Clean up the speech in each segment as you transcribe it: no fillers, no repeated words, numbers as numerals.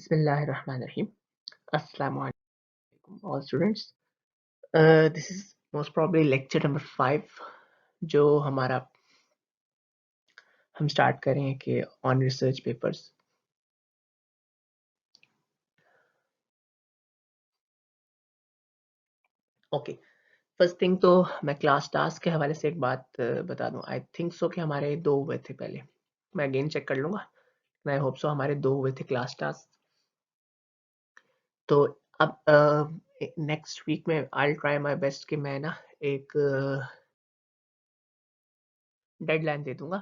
Bismillahirrahmanirrahim. Assalamu alaikum all students. This is most probably lecture number 5 जो हमारा हम start कर रहे हैं कि on research papers. Okay, first thing तो मैं क्लास टास्क के हवाले से एक बात बता दूं। आई थिंक सो कि हमारे 2 हुए थे पहले, मैं अगेन चेक कर लूंगा। आई होप सो हमारे 2 हुए थे क्लास टास्क। तो अब नेक्स्ट वीक में I will try my best कि मैं ना एक डेडलाइन दे दूंगा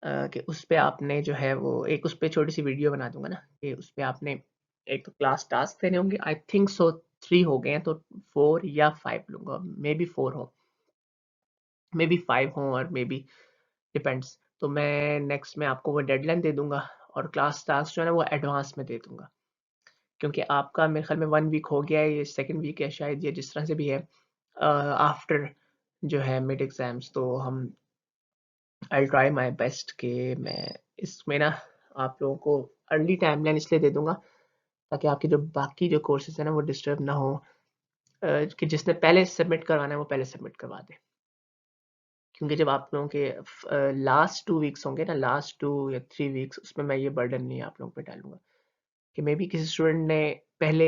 कि उस पे आपने जो है वो एक उस पे छोटी सी वीडियो बना दूंगा ना कि उस पे आपने एक तो क्लास टास्क देने होंगे। आई थिंक सो 3 हो गए हैं, तो 4 या 5 लूंगा, मे बी 4 हो, मे बी 5 हो, और मे बी डिपेंड्स। तो मैं नेक्स्ट में आपको वो डेडलाइन दे दूंगा और क्लास टास्क जो है ना वो एडवांस में दे दूंगा, क्योंकि आपका मेरे ख्याल में 1 वीक हो गया है, ये सेकेंड वीक है शायद, ये जिस तरह से भी है आफ्टर जो है मिड एग्जाम्स। तो हम आई ट्राई माय बेस्ट कि मैं इसमें ना आप लोगों को अर्ली टाइमलाइन इसलिए दे दूंगा ताकि आपके जो बाकी जो कोर्सेज है ना वो डिस्टर्ब ना हो, कि जिसने पहले सबमिट करवाना है वो पहले सबमिट करवा दे। क्योंकि जब आप लोगों के लास्ट 2 वीक्स होंगे ना, लास्ट 2 या 3 वीक्स, उसमें मैं ये बर्डन नहीं आप लोगों पे डालूंगा कि मे बी किसी स्टूडेंट ने पहले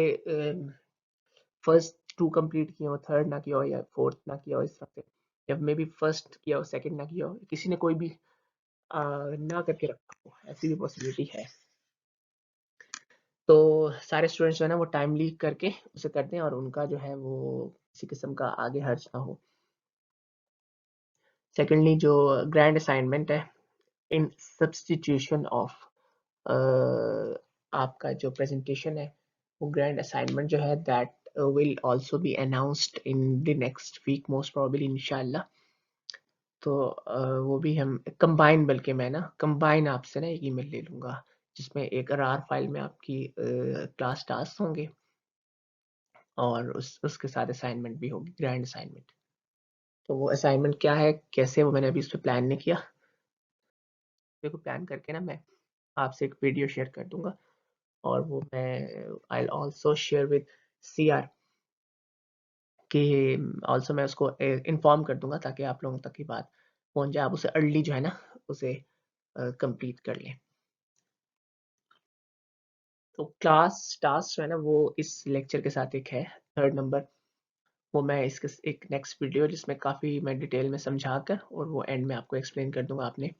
फर्स्ट 2 कंप्लीट किए हो, थर्ड ना किया हो या फोर्थ ना किया हो, इस तरह से, या मे बी फर्स्ट किया हो सेकंड ना किया हो, किसी ने कोई भी ना करके रखा हो, ऐसी भी पॉसिबिलिटी है। तो सारे स्टूडेंट्स जो है ना वो टाइमली करके उसे करते हैं और उनका जो है वो किसी किस्म का आगे हर्ज ना हो। सेकेंडली जो ग्रैंड असाइनमेंट है इन सब्सटीट्यूशन ऑफ आपका जो प्रेजेंटेशन है, वो ग्रैंड असाइनमेंट जो है that will also be announced in the next week most probably इंशाल्लाह। तो वो भी हम कंबाइन, बल्कि मैं ना कंबाइन आपसे ना एक ईमेल ले लूँगा जिसमें एक RAR फाइल में आपकी क्लास टास्क होंगे और उसके साथ असाइनमेंट भी होगी, ग्रैंड असाइनमेंट। तो वो असाइनमेंट क्या है, कैसे, वो मैंने अभी उस पे प्लान नहीं किया। देखो प्लान करके ना मैं आपसे एक वीडियो शेयर कर दूंगा और वो मैं I will also share with CR कि आल्सो मैं उसको इन्फॉर्म कर दूंगा ताकि आप लोगों तक की बात पहुंच जाए, आप उसे अर्ली जो है ना उसे कंप्लीट कर लें। तो क्लास टास्क जो है ना वो इस लेक्चर के साथ एक है 3rd नंबर, वो मैं इसके एक नेक्स्ट वीडियो जिसमें काफ़ी मैं डिटेल में समझा कर और वो एंड में आपको एक्सप्लेन कर दूंगा आपने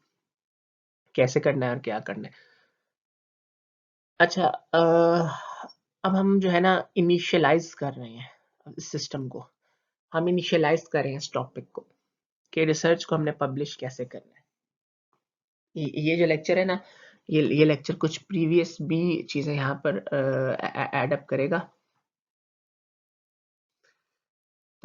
कैसे करना है और क्या करना है। अच्छा, अब हम जो है ना इनिशियलाइज कर रहे हैं इस सिस्टम को, हम इनिशियलाइज कर रहे हैं इस टॉपिक को कि रिसर्च को हमने पब्लिश कैसे करना है। ये जो लेक्चर है ना, ये लेक्चर कुछ प्रीवियस भी चीज़ें यहाँ पर ऐड अप करेगा।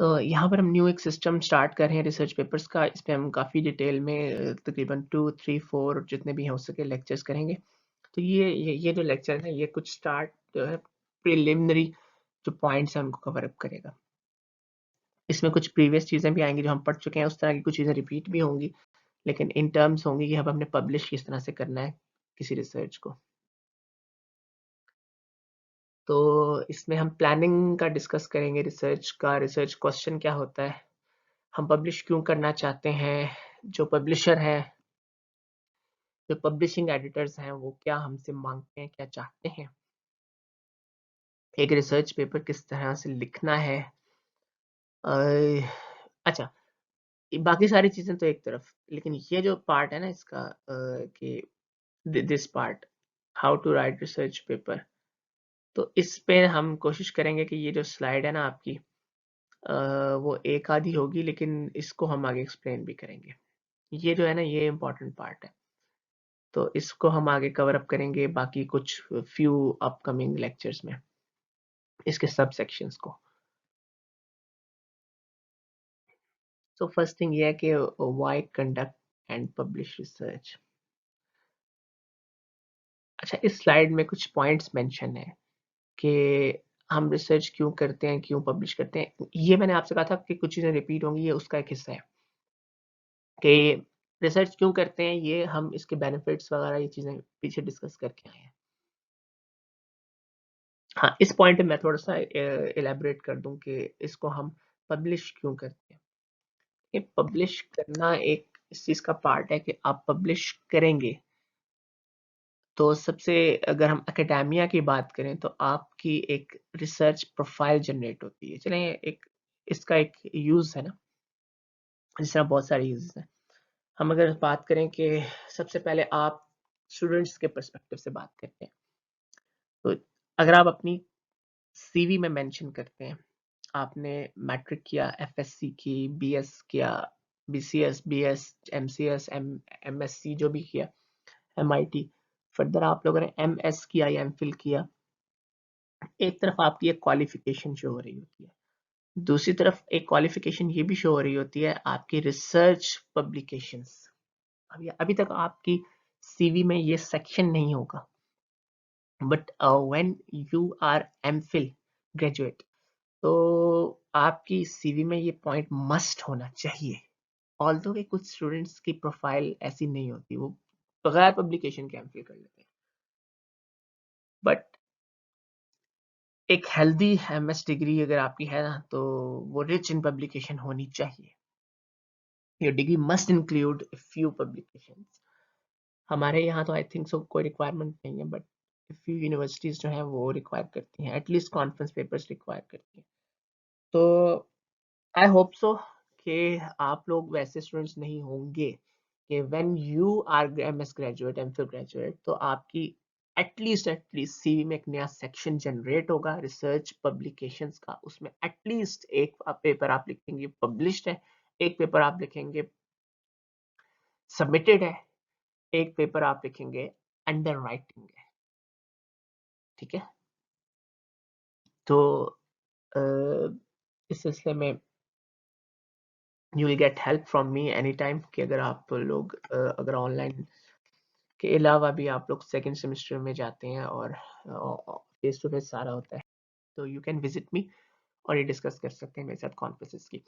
तो यहाँ पर हम न्यू एक सिस्टम स्टार्ट कर रहे हैं रिसर्च पेपर्स का। इस पे हम काफ़ी डिटेल में तकरीबन 2, 3, 4 जितने भी हो सके लेक्चर्स करेंगे। तो ये जो लेक्चर है ये कुछ स्टार्ट जो है प्रिलिमिनरी जो पॉइंट्स हैं उनको कवर अप करेगा। इसमें कुछ प्रीवियस चीज़ें भी आएंगी जो हम पढ़ चुके हैं, उस तरह की कुछ चीज़ें रिपीट भी होंगी, लेकिन इन टर्म्स होंगी कि अब हमने पब्लिश किस तरह से करना है किसी रिसर्च को। तो इसमें हम प्लानिंग का डिस्कस करेंगे, रिसर्च का, रिसर्च क्वेश्चन क्या होता है, हम पब्लिश क्यों करना चाहते हैं, जो पब्लिशर हैं, जो पब्लिशिंग एडिटर्स हैं, वो क्या हमसे मांगते हैं, क्या चाहते हैं, एक रिसर्च पेपर किस तरह से लिखना है। अच्छा, बाकी सारी चीज़ें तो एक तरफ, लेकिन ये जो पार्ट है ना इसका कि this part, how to write research paper, तो इस पे हम कोशिश करेंगे कि ये जो स्लाइड है ना आपकी वो एक आधी होगी, लेकिन इसको हम आगे एक्सप्लेन भी करेंगे। ये जो है ना ये इम्पोर्टेंट पार्ट है, तो इसको हम आगे कवर अप करेंगे बाकी कुछ फ्यू अपकमिंग लेक्चर्स में, इसके सब सेक्शंस को। तो फर्स्ट थिंग ये है कि why conduct and publish research. अच्छा, इस स्लाइड में कुछ पॉइंट्स मेंशन है कि हम रिसर्च क्यों करते हैं, क्यों पब्लिश करते हैं। ये मैंने आपसे कहा था कि कुछ चीज़ें रिपीट होंगी, ये उसका एक हिस्सा है कि रिसर्च क्यों करते हैं, ये हम इसके बेनिफिट्स वगैरह ये चीज़ें पीछे डिस्कस करके आए हैं। हाँ, इस पॉइंट पे मैं थोड़ा सा इलेबोरेट कर दूं कि इसको हम पब्लिश क्यों करते हैं। ये पब्लिश करना एक इस चीज का पार्ट है कि आप पब्लिश करेंगे तो सबसे, अगर हम एकेडेमिया की बात करें तो आपकी एक रिसर्च प्रोफाइल जनरेट होती है। चलें एक इसका एक यूज है ना, जिस तरह बहुत सारे यूज हैं। हम अगर बात करें कि सबसे पहले आप स्टूडेंट्स के पर्सपेक्टिव से बात करते हैं, तो अगर आप अपनी सीवी में मेंशन करते हैं आपने मैट्रिक किया, एफएससी की, बीएस किया, बीसीएस, बीएस, एमसीएस, एमएससी जो भी किया, एमआईटी, फर्दर आप लोगों ने एमएस किया या एमफिल किया, एक तरफ आपकी एक क्वालिफिकेशन शो हो रही होती है, दूसरी तरफ एक क्वालिफिकेशन ये भी शो हो रही होती है आपकी रिसर्च पब्लिकेशंस। अभी तक आपकी सीवी में ये सेक्शन नहीं होगा, but when you are MPhil graduate तो आपकी सीवी में ये पॉइंट मस्ट होना चाहिए। ऑल्दो कि कुछ स्टूडेंट्स की प्रोफाइल ऐसी नहीं होती, वो बगैर पब्लिकेशन के एमफिल कर लेते हैं, बट एक हेल्दी एमएस डिग्री अगर आपकी है ना तो वो रिच इन पब्लिकेशन होनी चाहिए। Your degree must include few publications. हमारे यहाँ तो आई थिंक सो कोई रिक्वायरमेंट नहीं है, बट फ्यू यूनिवर्सिटीज जो है वो रिक्वायर करती हैं, एटलीस्ट कॉन्फ्रेंस पेपर्स रिक्वायर करती हैं। तो आई होप सो कि आप लोग वैसे स्टूडेंट्स नहीं होंगे कि when you are MS graduate, MPhil graduate, तो आपकी एटलीस्ट सीवी में एक नया सेक्शन जनरेट होगा रिसर्च पब्लिकेशंस का। उसमें एटलीस्ट एक पेपर आप लिखेंगे पब्लिश्ड है, एक पेपर आप लिखेंगे सबमिटेड है, एक पेपर आप लिखेंगे अंडर राइटिंग है। ठीक है, तो इस सिलसिले में you will get help from me any time कि अगर आप लोग अगर ऑनलाइन के अलावा भी आप लोग सेकेंड सेमेस्टर में जाते हैं और फेस टू फेस सारा होता है, तो यू कैन विजिट मी और ये डिस्कस कर सकते हैं मेरे साथ कॉन्फ्रेंसेस की।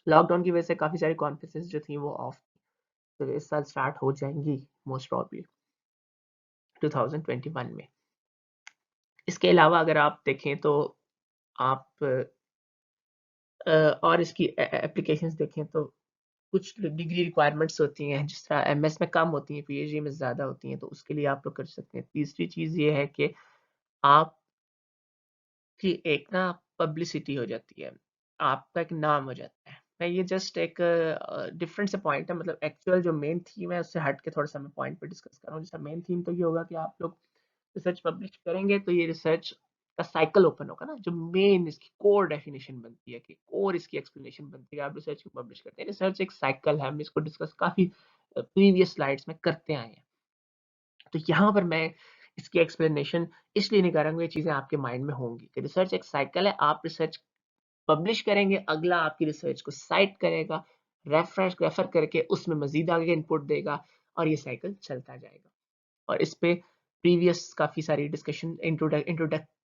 लॉकडाउन की वजह से काफ़ी सारी कॉन्फ्रेंसेस जो थी वो ऑफ, तो इस साल स्टार्ट हो जाएंगी मोस्ट प्रॉब्ली 2021 में। इसके अलावा अगर आप देखें तो आप और इसकी एप्लीकेशंस देखें तो कुछ डिग्री रिक्वायरमेंट्स होती हैं, जिस तरह एमएस में कम होती हैं, पीएचडी में ज़्यादा होती हैं, तो उसके लिए आप लोग कर सकते हैं। तीसरी चीज़ ये है कि आप कि एक ना पब्लिसिटी हो जाती है, आपका एक नाम हो जाता है। मैं ये जस्ट एक डिफरेंट से पॉइंट है, मतलब एक्चुअल जो मेन थीम है उससे हट के थोड़ा सा मैं पॉइंट पे डिस्कस कर रहा हूँ। जैसा मेन थीम तो ये होगा कि आप लोग रिसर्च पब्लिश करेंगे तो ये रिसर्च का साइकिल ओपन होगा ना, जो मेन इसकी कोर डेफिनेशन बनती है कि कोर इसकी एक्सप्लेनेशन बनती है आप रिसर्च को पब्लिश करते हैं। रिसर्च एक साइकिल है, हम इसको डिस्कस काफी प्रीवियस स्लाइड्स में करते आए हैं, तो यहाँ पर मैं इसकी एक्सप्लेनेशन इसलिए नहीं करूँगा, ये चीज़ें आपके माइंड में होंगी कि रिसर्च एक साइकिल है। आप रिसर्च पब्लिश करेंगे, अगला आपकी रिसर्च को साइट करेगा, रेफर करके उसमें मजीद आगे इनपुट देगा और ये साइकिल चलता जाएगा। और इस पे प्रीवियस काफ़ी सारी डिस्कशन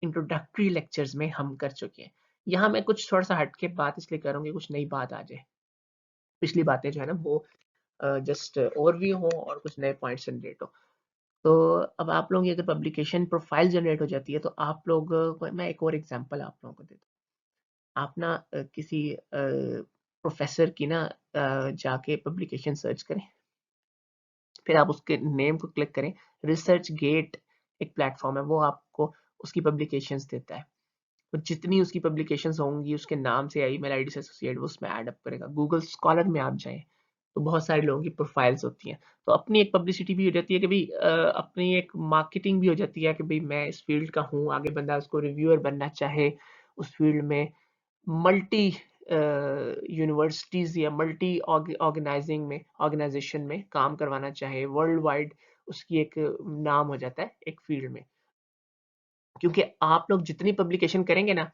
इंट्रोडक्टरी लेक्चर्स में हम कर चुके हैं। यहाँ मैं कुछ थोड़ा सा हट के बात इसलिए करूँगी, कुछ नई बात आ जाए, पिछली बातें जो है ना वो जस्ट ओवरव्यू हो और कुछ नए पॉइंट्स जनरेट हो। तो अब आप लोगों की अगर पब्लिकेशन प्रोफाइल जनरेट हो जाती है तो आप लोग मैं एक और एग्जांपल आप लोगों को देता हूँ। आप ना किसी प्रोफेसर की ना जाके पब्लिकेशन सर्च करें, फिर आप उसके नेम को क्लिक करें। रिसर्च गेट एक प्लेटफॉर्म है, वो आपको उसकी पब्लिकेशंस देता है। तो जितनी उसकी पब्लिकेशंस होंगी उसके नाम से या ईमेल आईडी से एसोसिएट वो उसमें ऐड अप करेगा। गूगल स्कॉलर में आप जाएं तो बहुत सारे लोगों की प्रोफाइल्स होती हैं, तो अपनी एक पब्लिसिटी भी हो जाती है कि भाई अपनी एक मार्केटिंग भी हो जाती है कि भाई मैं इस फील्ड का हूँ, आगे बंदा उसको रिव्यूअर बनना चाहे उस फील्ड में, मल्टी यूनिवर्सिटीज या मल्टी ऑर्गेनाइजेशन में काम करवाना चाहे वर्ल्ड वाइड, उसकी एक नाम हो जाता है एक फील्ड में। क्योंकि आप लोग जितनी पब्लिकेशन करेंगे ना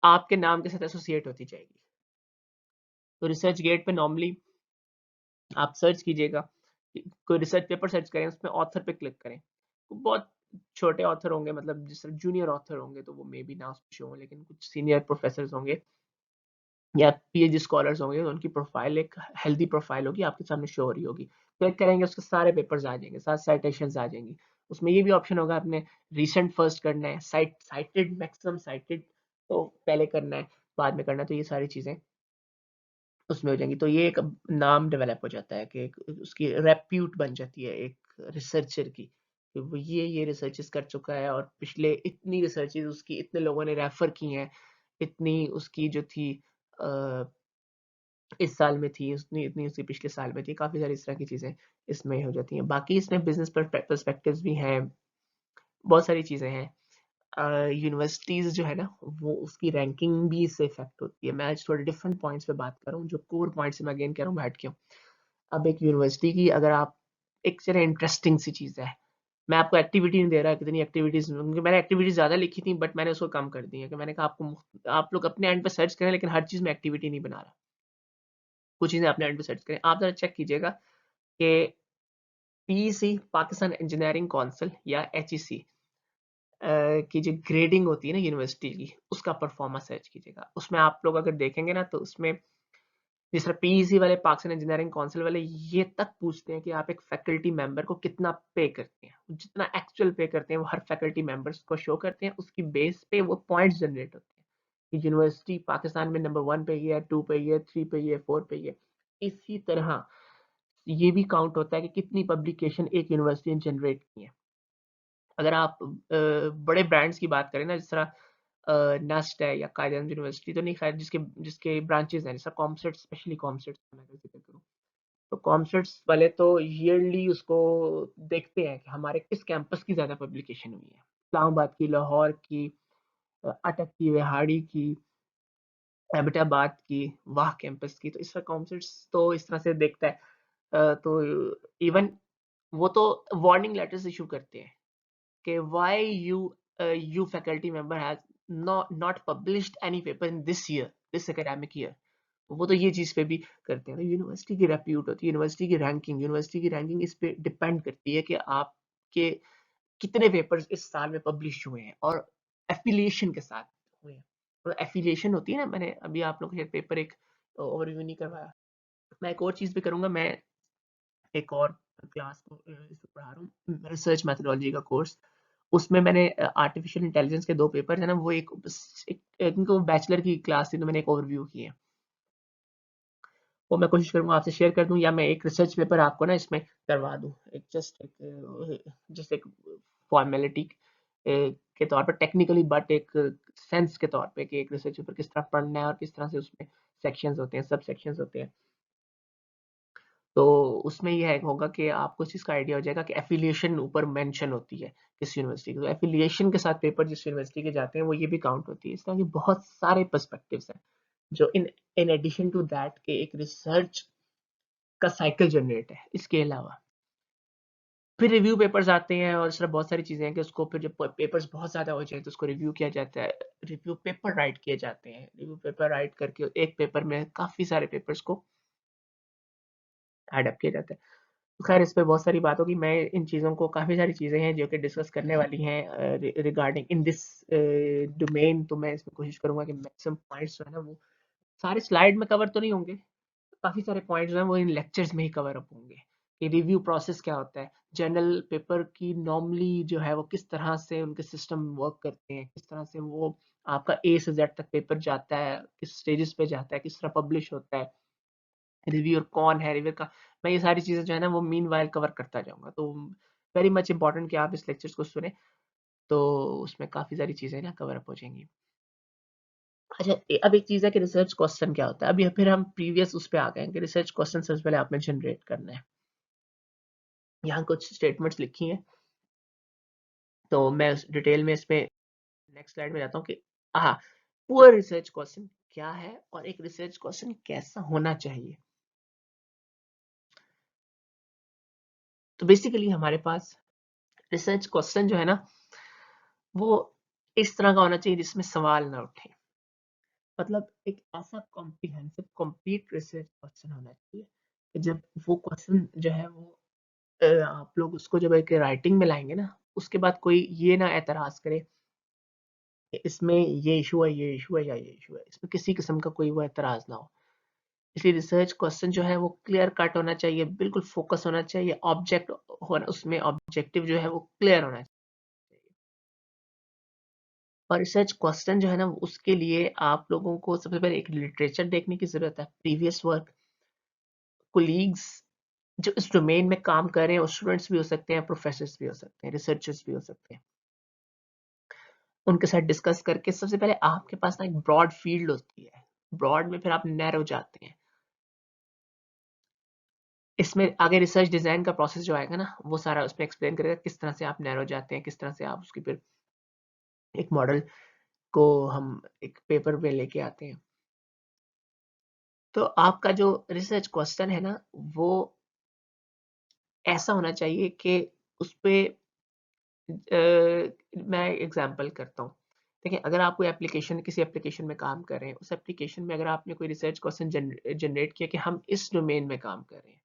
आपके नाम के साथ एसोसिएट होती जाएगी। तो रिसर्च गेट पे नॉर्मली आप सर्च कीजिएगा, कोई रिसर्च पेपर सर्च करें, उसमें ऑथर पे क्लिक करें। बहुत छोटे ऑथर होंगे, मतलब जिस तरह जूनियर ऑथर होंगे तो वो मे बी ना उस शो हो, लेकिन कुछ सीनियर प्रोफेसर होंगे या पीएचडी स्कॉलर्स होंगे तो उनकी प्रोफाइल एक हेल्दी प्रोफाइल होगी, आपके सामने शो हो रही होगी। क्लिक करेंगे उसके सारे पेपर्स आ जाएंगे, सारे साइटेशंस आ जाएंगी। उसमें ये भी ऑप्शन होगा आपने रिसेंट फर्स्ट करना है, साइटेड मैक्सिमम साइटेड तो पहले करना है, बाद में करना है, तो ये सारी चीज़ें उसमें हो जाएंगी। तो ये एक नाम डेवलप हो जाता है कि उसकी रेप्यूट बन जाती है एक रिसर्चर की कि वो ये रिसर्चेस कर चुका है और पिछले इतनी रिसर्चेस उसकी इतने लोगों ने रेफर की हैं, इतनी उसकी जो थी इस साल में थी, उतनी इतनी उसकी पिछले साल में थी, काफ़ी सारी इस तरह की चीज़ें इसमें हो जाती हैं। बाकी इसमें बिजनेस पर्सपेक्टिव्स भी हैं, बहुत सारी चीज़ें हैं। यूनिवर्सिटीज़ जो है ना, वो उसकी रैंकिंग भी इससे इफेक्ट होती है। मैं आज थोड़े डिफरेंट पॉइंट्स पे बात कर रहा हूँ, जो कोर पॉइंट्स मैं अगेन कह रहा हूँ, बैठ क्यों। अब एक यूनिवर्सिटी की अगर आप एक चलो इंटरेस्टिंग सी चीज़ है, मैं आपको एक्टिविटी नहीं दे रहा कितनी एक्टिविटीज़, मैंने एक्टिविटीज़ ज़्यादा लिखी थी बट मैंने उसको कम कर दी है कि मैंने कहा आपको आप लोग अपने एंड पे सर्च करें, लेकिन हर चीज़ में एक्टिविटी नहीं बना रहा। कुछ चीज़ें अपने एंड पे सर्च करें। आप ज़रा चेक कीजिएगा कि पीईसी पाकिस्तान इंजीनियरिंग काउंसिल या एचईसी की जो ग्रेडिंग होती है ना यूनिवर्सिटी की, उसका परफॉर्मा सर्च कीजिएगा। उसमें आप लोग अगर देखेंगे ना, तो उसमें जिस तरह पीईसी वाले पाकिस्तान इंजीनियरिंग काउंसिल वाले ये तक पूछते हैं कि आप एक फैकल्टी मेंबर को कितना पे करते हैं, जितना एक्चुअल पे करते हैं वो हर फैकल्टी मेंबर्स को शो करते हैं, उसकी बेस पे वो पॉइंट्स जनरेट होते हैं कि यूनिवर्सिटी पाकिस्तान में नंबर 1 पे ही है, 2 पे ही है, 3 पे ही है, 4 पे ही है। इसी तरह ये भी काउंट होता है कि कितनी पब्लिकेशन एक यूनिवर्सिटी ने जनरेट की है। अगर आप बड़े ब्रांड्स की बात करें ना, जिस तरह नस्ट है या कायदे यूनिवर्सिटी तो नहीं, खैर जिसके जिसके ब्रांचेस हैं, जैसा कॉमसेट, स्पेशली कॉमसेट का मैं अगर जिक्र करूँ, तो कॉमसेट्स वाले तो ईयरली उसको देखते हैं कि हमारे किस कैंपस की ज़्यादा पब्लिकेशन हुई है, इस्लामाबाद की, लाहौर की, अटक की, रिहाड़ी की, एबटाबाद की, वाह कैंपस की। तो इस तरह कॉमसेट्स तो इस तरह से देखता है। तो इवन वो तो वार्निंग लेटर्स इशू करते हैं कि why you faculty member has not published any paper in this year, this academic year। वो तो ये चीज पे भी करते हैं। तो यूनिवर्सिटी की रेप्यूट होती है, यूनिवर्सिटी की रैंकिंग इस पे डिपेंड करती है कि आपके कितने पेपर्स इस साल में पब्लिश हुए हैं और एफिलिएशन के साथ हुए हैं। तो एफिलिएशन होती है ना, मैंने अभी आप लोग को शायद पेपर एक ओवरव्यू नहीं करवाया, मैं एक और चीज भी करूंगा। मैं एक और क्लास को इसको पढ़ा रहा हूँ, रिसर्च मैथडोलॉजी का कोर्स। उसमें मैंने आर्टिफिशियल इंटेलिजेंस के 2 पेपर है ना, वो इनको बैचलर की क्लास थी तो मैंने एक ओवरव्यू की है, वो मैं कोशिश करूंगा आपसे शेयर कर दूं, या मैं एक रिसर्च पेपर आपको ना इसमें करवा दूं, एक जस्ट एक फॉर्मेलिटी के तौर पर टेक्निकली, बट एक सेंस के तौर पे कि एक रिसर्च पेपर किस तरह पढ़ना है और किस तरह से उसमें सेक्शंस होते हैं, सब सेक्शंस होते हैं। तो उसमें ये है होगा कि आपको इस चीज़ का आइडिया हो जाएगा कि एफिलिएशन ऊपर मेंशन होती है किस यूनिवर्सिटी की, तो एफिलिएशन के साथ पेपर जिस यूनिवर्सिटी के जाते हैं वो ये भी काउंट होती है। इस तरह के बहुत सारे पर्सपेक्टिव्स हैं जो इन इन एडिशन टू दैट के एक रिसर्च का साइकिल जनरेट है। इसके अलावा फिर रिव्यू पेपर्स आते हैं और इस तरह बहुत सारी चीज़ें हैं कि उसको फिर जब पेपर्स बहुत ज़्यादा हो जाए तो उसको रिव्यू किया जाता है, रिव्यू पेपर राइट किए जाते हैं, रिव्यू पेपर राइट करके एक पेपर में काफ़ी सारे पेपर्स को ऐड अप किया जाता है। तो खैर इस पे बहुत सारी बात होगी, मैं इन चीज़ों को, काफ़ी सारी चीज़ें हैं जो कि डिस्कस करने वाली हैं रिगार्डिंग इन दिस डोमेन। तो मैं इसमें कोशिश करूंगा कि मैक्सिमम पॉइंट्स जो है ना वो सारे स्लाइड में कवर तो नहीं होंगे, काफ़ी सारे पॉइंट्स जो हैं वो इन लेक्चर्स में ही कवर अप होंगे कि रिव्यू प्रोसेस क्या होता है, जर्नल पेपर की नॉर्मली जो है वो किस तरह से उनके सिस्टम वर्क करते हैं, किस तरह से वो आपका ए से जेड तक पेपर जाता है, किस स्टेजेस पे जाता है, किस तरह पब्लिश होता है, रिव्यूअर कौन है, रिव्यूअर का, मैं ये सारी चीज़ें जो है ना वो मीनवाइल कवर करता जाऊँगा। तो वेरी मच इम्पोर्टेंट कि आप इस लेक्चर्स को सुने, तो उसमें काफ़ी सारी चीज़ें ना कवर अप हो जाएँगी। अच्छा अब एक चीज़ है कि रिसर्च क्वेश्चन क्या होता है। अभी फिर हम प्रीवियस उस पे आ गए हैं कि रिसर्च क्वेश्चन सबसे पहले आपने जनरेट करना है। यहाँ कुछ स्टेटमेंट्स लिखी हैं, तो मैं डिटेल में इसमें नेक्स्ट स्लाइड में जाता हूँ कि हाँ, पुअर रिसर्च क्वेश्चन क्या है और एक रिसर्च क्वेश्चन कैसा होना चाहिए। तो बेसिकली हमारे पास रिसर्च क्वेश्चन जो है ना वो इस तरह का होना चाहिए जिसमें सवाल ना उठे, मतलब एक ऐसा कॉम्प्रिहेंसिव कंप्लीट रिसर्च क्वेश्चन होना चाहिए कि जब वो क्वेश्चन जो है वो आप लोग उसको जब एक राइटिंग में लाएंगे ना, उसके बाद कोई ये ना एतराज करे कि इसमें ये इशू है, ये इशू है या ये इशू है, इसमें किसी किस्म का कोई वो एतराज ना हो। इसलिए रिसर्च क्वेश्चन जो है वो क्लियर कट होना चाहिए, बिल्कुल फोकस होना चाहिए, ऑब्जेक्ट होना, उसमें ऑब्जेक्टिव जो है वो क्लियर होना चाहिए। और रिसर्च क्वेश्चन जो है ना, उसके लिए आप लोगों को सबसे पहले एक लिटरेचर देखने की जरूरत है, प्रीवियस वर्क, कोलीग्स जो इस डोमेन में काम कर रहे हैं, स्टूडेंट्स भी हो सकते हैं, प्रोफेसर्स भी हो सकते हैं, रिसर्चर्स भी हो सकते हैं, उनके साथ डिस्कस करके सबसे पहले आपके पास ना एक ब्रॉड फील्ड होती है, ब्रॉड में फिर आप नैरो जाते हैं। इसमें आगे रिसर्च डिजाइन का प्रोसेस जो आएगा ना, वो सारा उसमें एक्सप्लेन करेगा किस तरह से आप नैरो जाते हैं, किस तरह से आप उसकी फिर एक मॉडल को हम एक पेपर में लेके आते हैं। तो आपका जो रिसर्च क्वेश्चन है ना, वो ऐसा होना चाहिए कि उस पे मैं एग्जांपल करता हूँ। देखिए, अगर आप कोई एप्लीकेशन किसी एप्लीकेशन में काम कर रहे हैं, उस एप्लीकेशन में अगर आपने कोई रिसर्च क्वेश्चन जनरेट किया कि हम इस डोमेन में काम कर रहे हैं,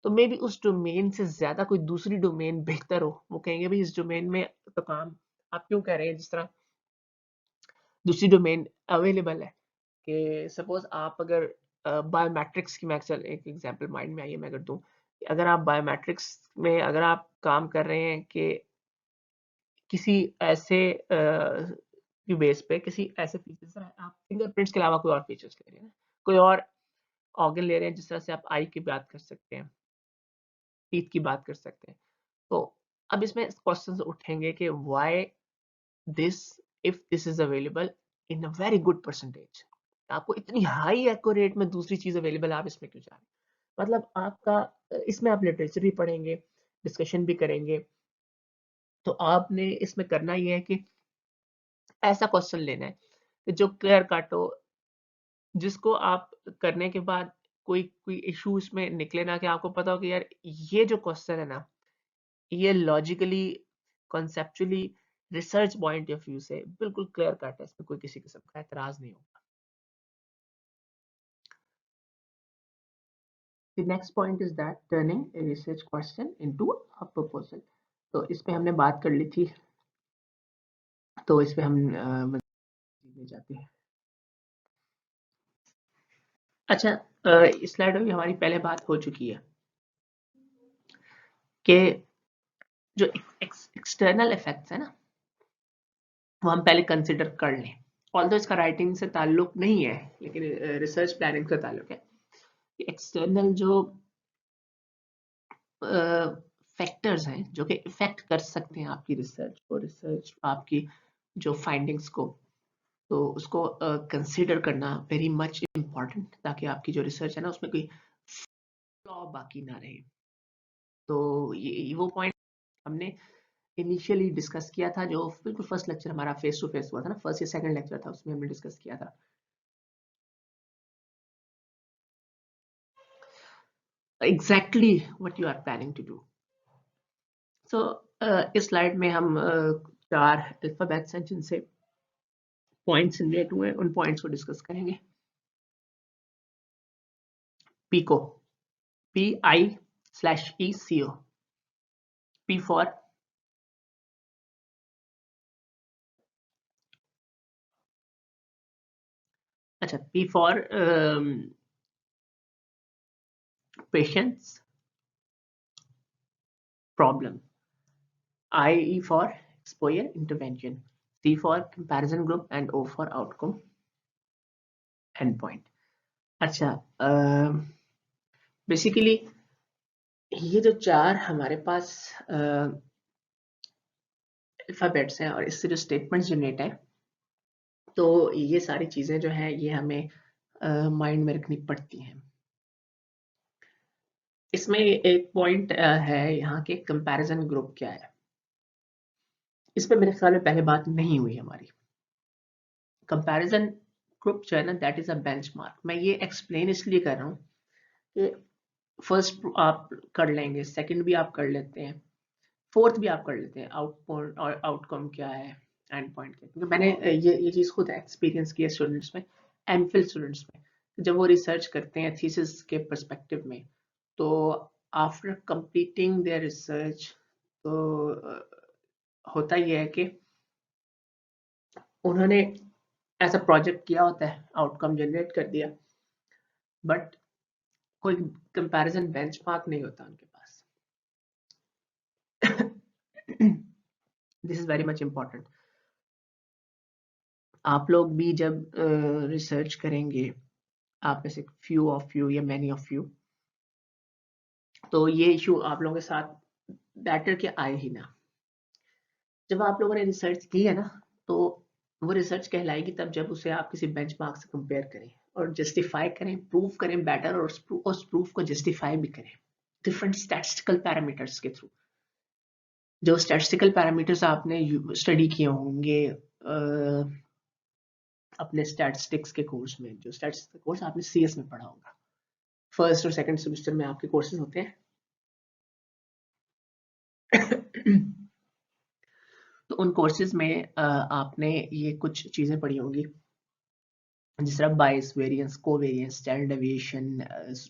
तो मे बी उस डोमेन से ज्यादा कोई दूसरी डोमेन बेहतर हो, वो कहेंगे भाई इस डोमेन में तो काम आप क्यों कर रहे हैं, जिस तरह दूसरी डोमेन अवेलेबल है। कि सपोज आप अगर बायोमेट्रिक्स की, मैं चल एक एग्जांपल माइंड में आई है, मैं अगर दूं कि अगर आप बायोमेट्रिक्स में अगर आप काम कर रहे हैं कि किसी ऐसे की बेस पे किसी ऐसे फीचर्स, आप फिंगरप्रिंट्स के अलावा कोई और फीचर्स ले रहे हैं, कोई और ऑर्गन ले रहे हैं, जिस तरह से आप आई की बात कर सकते हैं, टीथ की बात कर सकते हैं। तो अब इसमें क्वेश्चंस उठेंगे कि why this, if this is available in a very good percentage, आपको इतनी हाई एक्यूरेट में दूसरी चीज अवेलेबल, आप इसमें क्यों जा रहे हैं? मतलब आपका इसमें आप लिटरेचर भी पढ़ेंगे, डिस्कशन भी करेंगे। तो आपने इसमें करना ये है कि ऐसा क्वेश्चन लेना है कि जो क्लियर कट हो, जिसको आप करने के बाद कोई कोई इशू इसमें निकले ना, कि आपको पता हो कि यार ये जो क्वेश्चन है ना, ये logically, conceptually, research point of view से बिल्कुल क्लियर कट है, इसमें कोई किसी किस्म का एतराज नहीं होगा। The next point is that turning a research question into a proposal. तो इस पे हमने बात कर ली थी, तो इस पे हम में जाते हैं। अच्छा, इस स्लाइड में भी हमारी पहले बात हो चुकी है कि जो एक्सटर्नल इफेक्ट्स है ना, वो हम पहले कंसिडर कर लें। ऑल्दो इसका राइटिंग से ताल्लुक नहीं है, लेकिन रिसर्च प्लानिंग से ताल्लुक है। एक्सटर्नल जो फैक्टर्स हैं जो कि इफेक्ट कर सकते हैं आपकी रिसर्च को, रिसर्च आपकी जो फाइंडिंग्स को, तो उसको कंसिडर करना वेरी मच इम्पॉर्टेंट, ताकि आपकी जो रिसर्च है ना, उसमें कोई फ्लॉ बाकी ना रहे। तो ये वो पॉइंट हमने इनिशियली डिस्कस किया था, जो बिल्कुल फर्स्ट लेक्चर हमारा फेस टू फेस हुआ था ना, फर्स्ट या सेकंड लेक्चर था, उसमें हमने डिस्कस किया था। Exactly what you are planning to do. So इस स्लाइड में हम चार अल्फाबेट्स हैं जिनसे पॉइंट्स जनरेट हुए, उन पॉइंट्स को डिस्कस करेंगे। पीको, PI/ECO, P फॉर अच्छा, P for patients, problem, I for exposure, intervention, C for comparison group, and O for outcome, endpoint. अच्छा, बेसिकली ये जो चार हमारे पास अल्फाबेट्स हैं और इससे जो स्टेटमेंट्स जनरेट है, तो ये सारी चीजें जो है ये हमें माइंड में रखनी पड़ती हैं। इसमें एक पॉइंट है यहाँ के, कंपैरिजन ग्रुप क्या है, इस पर मेरे ख्याल में पहले बात नहीं हुई हमारी। कंपैरिजन ग्रुप जो है ना, दैट इज अ बेंचमार्क। मैं ये एक्सप्लेन इसलिए कर रहा हूँ कि फर्स्ट आप कर लेंगे, सेकंड भी आप कर लेते हैं, फोर्थ भी आप कर लेते हैं, आउटपुट और आउटकम क्या है, एंड पॉइंट क्या है। क्योंकि मैंने ये चीज़ खुद एक्सपीरियंस किया स्टूडेंट्स में, एमफिल स्टूडेंट्स में, जब वो रिसर्च करते हैं थीसिस के पर्सपेक्टिव में, तो आफ्टर कंप्लीटिंग देयर रिसर्च, तो होता ये है कि उन्होंने ऐसा प्रोजेक्ट किया होता है, आउटकम जनरेट कर दिया, बट कोई कंपैरिजन बेंचमार्क नहीं होता उनके पास। This is very much important. आप लोग भी जब रिसर्च करेंगे, आप में से फ्यू ऑफ यू या मैनी ऑफ यू, तो ये इशू आप लोगों के साथ बैटर के आए ही ना। जब आप लोगों ने रिसर्च की है ना, तो वो रिसर्च कहलाएगी तब जब उसे आप किसी बेंचमार्क से कंपेयर करें और जस्टिफाई करें, प्रूव करें बेटर, और उस प्रूफ को जस्टिफाई भी करें डिफरेंट स्टैटिस्टिकल पैरामीटर्स के थ्रू। जो स्टैटिस्टिकल पैरामीटर्स आपने स्टडी किए होंगे अपने स्टैटिस्टिक्स के कोर्स में, जो स्टैटिस्टिक्स कोर्स आपने सीएस में पढ़ा होगा, फर्स्ट और सेकंड सेमेस्टर में आपके कोर्सेज होते हैं। तो उन कोर्सेज में आपने ये कुछ चीजें पढ़ी होंगी, जिस तरह bias, variance, covariance, standard deviation,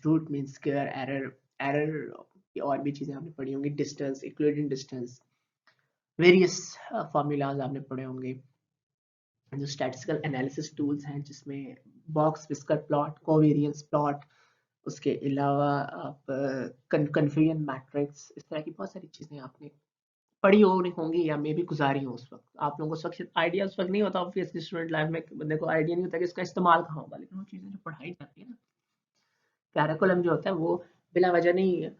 root mean square, error और भी चीजें आपने पढ़ी होंगी, distance, equivalent distance, various formulas आपने पढ़े होंगे, जो स्टैटिस्टिकल एनालिसिस टूल्स हैं जिसमें box whisker plot, covariance plot, उसके अलावा आप कन्फ्यूजन मैट्रिक्स, इस तरह की बहुत सारी चीजें आपने पढ़ी हो होंगी या मे भी गुजारी हो। उस वक्त आप लोगों को उस वक्त आइडिया उस वक्त नहीं होता, ऑब्वियसली स्टूडेंट लाइफ में बंदे को आइडिया नहीं होता कि इसका इस्तेमाल कहाँ होगा, लेकिन वो चीजें जो पढ़ाई जाती है ना, कैरिकुलम जो होता है वो बिला वजह नहीं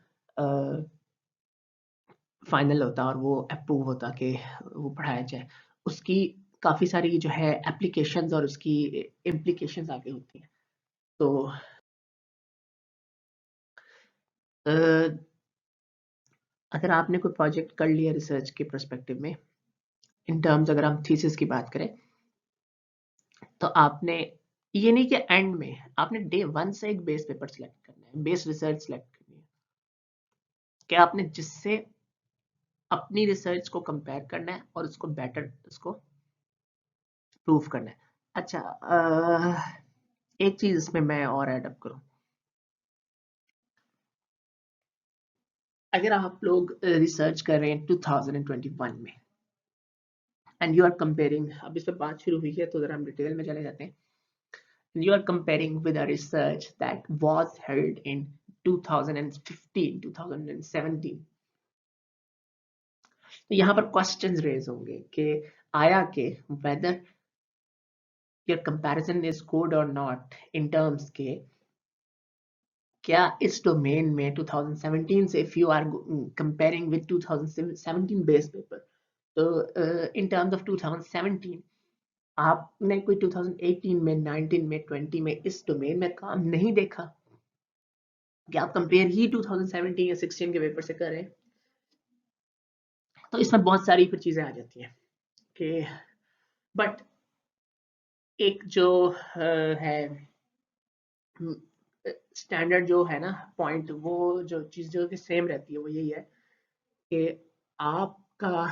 फाइनल होता और वो अप्रूव होता कि वो पढ़ाया जाए। उसकी काफी सारी जो है एप्लीकेशंस और उसकी इम्प्लीकेशंस आगे होती हैं। तो अगर आपने कोई प्रोजेक्ट कर लिया रिसर्च के पर्सपेक्टिव में, इन टर्म्स अगर हम थीसिस की बात करें, तो आपने ये नहीं कि एंड में आपने डे 1 से एक बेस पेपर सिलेक्ट करना है, बेस रिसर्च सिलेक्ट करनी है, कि आपने जिससे अपनी रिसर्च को कंपेयर करना है और उसको बेटर, उसको प्रूफ करना है। अच्छा, एक चीज इसमें मैं और ऐड अप करूं, अगर आप लोग रिसर्च कर रहे हैं 2021 में एंड यू आर कंपेयरिंग, अब इस पर बात शुरू हुई है तो जरा हम डिटेल में चले जाते हैं, you are comparing with a research that was held in 2015, 2017, तो यहाँ पर क्वेश्चंस रेज होंगे कि आया कि whether your comparison is good or not in terms के क्या इस डोमेन में 2017 से if you are comparing with 2017 base paper, तो in terms of 2017 आपने कोई 2018 में, 19 में, 20 में इस डोमेन में काम नहीं देखा कि आप कंपेयर ही 2017 या 16 के पेपर से करें, तो इसमें बहुत सारी फिर चीजें आ जाती हैं कि बट एक जो है स्टैंडर्ड जो है ना पॉइंट, वो जो चीज जो कि सेम रहती है वो यही है कि आपका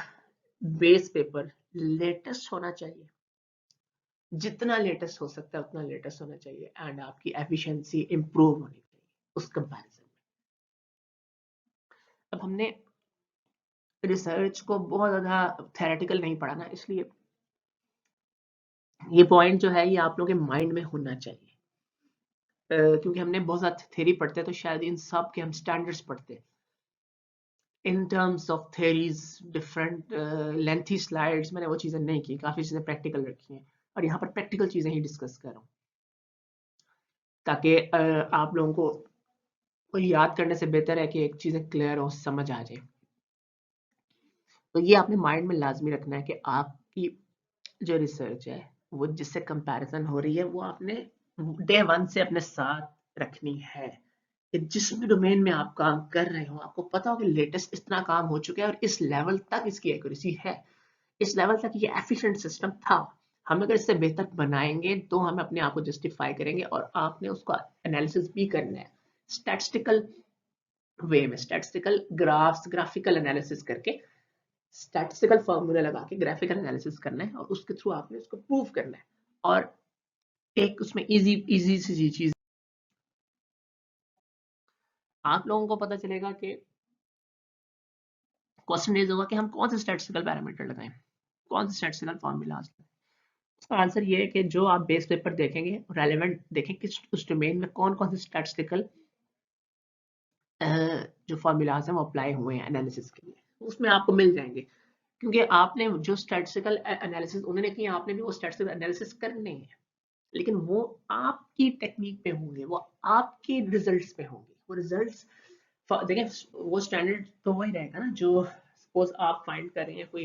बेस पेपर लेटेस्ट होना चाहिए, जितना लेटेस्ट हो सकता है उतना लेटेस्ट होना चाहिए, एंड आपकी एफिशिएंसी इंप्रूव होनी चाहिए उस कंपैरिजन में। अब हमने रिसर्च को बहुत ज़्यादा थेरेटिकल नहीं पढ़ा ना, इसलिए ये पॉइंट जो है ये आप लोगों के माइंड में होना चाहिए, क्योंकि हमने बहुत ज़्यादा थ्योरी पढ़ते हैं तो शायद इन सब के हम स्टैंडर्ड्स पढ़ते हैं in terms of theories, different lengthy slides, मैंने वो चीज़ें नहीं की, काफ़ी चीज़ें प्रैक्टिकल रखी हैं और यहाँ पर प्रैक्टिकल चीज़ें ही डिस्कस कर रहा हूँ, ताकि आप लोगों को याद करने से बेहतर है कि एक चीज़ें क्लियर हो, समझ आ जाए। तो ये आपने माइंड में लाजमी रखना है कि आपकी जो रिसर्च है वो जिससे कंपैरिजन हो रही है वो आपने डे 1 से अपने साथ रखनी है, कि जिस भी डोमेन में आप काम कर रहे हो आपको पता हो कि लेटेस्ट इतना काम हो चुका है और इस लेवल तक इसकी एक्यूरेसी है, इस लेवल तक ये एफिशिएंट सिस्टम था, हम अगर इससे बेहतर बनाएंगे तो हम अपने आप को जस्टिफाई करेंगे, और आपने उसका एनालिसिस भी करना है स्टैटिस्टिकल वे में, स्टैटिस्टिकल ग्राफ्स, ग्राफिकल एनालिसिस करके, स्टैटिस्टिकल फॉर्मूला लगा के ग्राफिकल एनालिसिस करना है और उसके थ्रू आपने उसको प्रूव करना है। और एक उसमें इजी इजी सी चीज आप लोगों को पता चलेगा कि क्वेश्चन रेज होगा कि हम कौन से स्टैटिस्टिकल पैरामीटर लगाएं, कौन से स्टैटिस्टिकल फॉर्मूलाज लगाएं। उसका आंसर ये है कि जो आप बेस पेपर देखेंगे रेलेवेंट देखें कि उस डोमेन में कौन कौन से स्टैटिस्टिकल जो फॉर्मूलाज हैं वो अप्लाई हुए हैं एनालिसिस के लिए, उसमें आपको मिल जाएंगे, क्योंकि आपने जो स्टैटिस्टिकल एनालिसिस उन्होंने किया, आपने भी वो स्टैटिस्टिकल एनालिसिस करने हैं, लेकिन वो आपकी टेक्निक पे होंगे, वो आपके रिजल्ट्स पे होंगे। वो रिजल्ट्स देखें, वो स्टैंडर्ड तो वही रहेगा ना, जो सपोज आप फाइंड कर रहे हैं कोई